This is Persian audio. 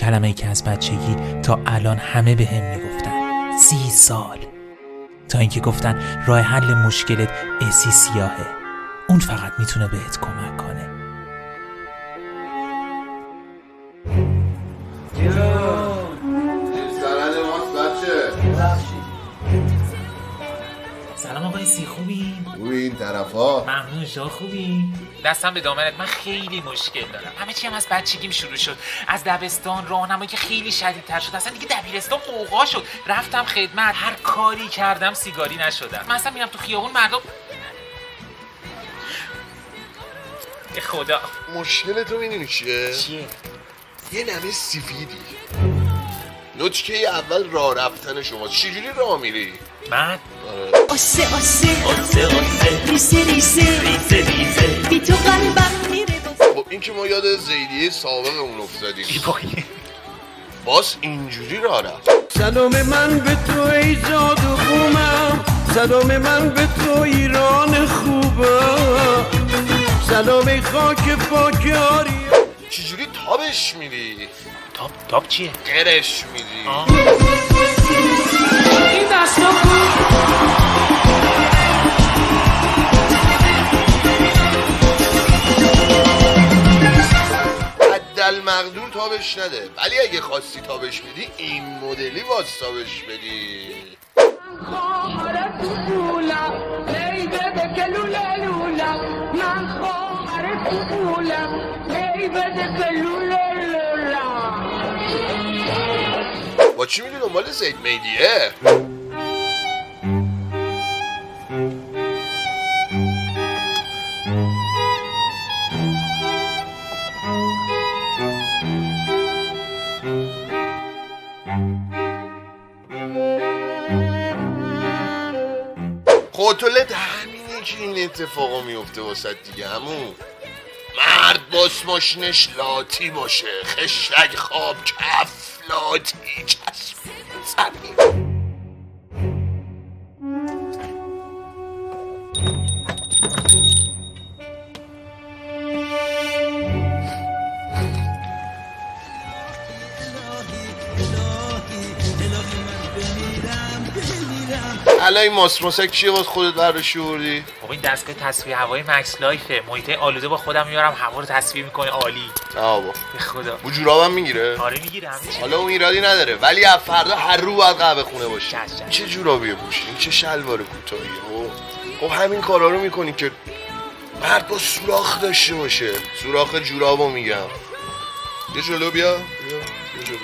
کلمه‌ای که از بچگی تا الان همه به هم میگفتن. 30 سال تا اینکه گفتن راه حل مشکلت اسی سیاهه، اون فقط میتونه بهت کمک کنه. سلام آقای سی، خوبی؟ خوبی این طرفا؟ ممنون، شما خوبی؟ دستم به دامنت، من خیلی مشکل دارم. همه چی هم از بچگیم شروع شد. از دبستان راهنمایی که خیلی شدیدتر شد، اصلا دیگه دبیرستان قوقا شد. رفتم خدمت، هر کاری کردم سیگاری نشدم. من اصلا میرم تو خیابون مردم به خدا. مشکل تو میدونی چیه؟ یه نمه سفیدی. نکته اول راه رفتن شما، چجوری راه میری؟ من؟ آسه آسه آسه آسه ریسه ریسه ریسه ریسه بی تو قلبم میره خب این که ما یاد زیدیه سابقمون افتادیم. ایبایی باز اینجوری راه رفت. سلام من به تو ای زاد و بومم، سلام من به تو ایران خوبم، سلام ای خاک پاکاری. چجوری تابش میری؟ تاب چیه؟ قرش میری. این دستا حدل مقدور تابش نده، ولی اگه خواستی تابش بدی این مدلی باز تابش بدی. خواهر فولم لیبه به کلوله لولم، من خواهر فولم لیبه به کلوله لولم. با چی میری دنبال زید میدیه؟ خودتولت همینه که این اتفاقا میفته واسه دیگه. همون مرد باس ماشینش لاتی باشه، خشک خواب کف لاتی چسب زمین. الان این ماسک چیه باز خودت برداشتی بردی؟ خب این دستگاه تصفیه هوای مکس لایفه، محیط آلوده با خودم میارم، هوا رو تصفیه میکنه. عالی. بابا به خدا. و جورابم میگیره؟ آره میگیره همه چی. حالا اون ایرادی نداره، ولی از فردا هر رو باید قهوه خونه باشی. چشم. چه جورابیه پوشی؟ این چه شلوار کوتاهیه؟ خب همین کارا رو میکنی که مرد با سوراخ داشته باشه. سوراخ جورابو میگم. یه جلو بیا. یه جلو.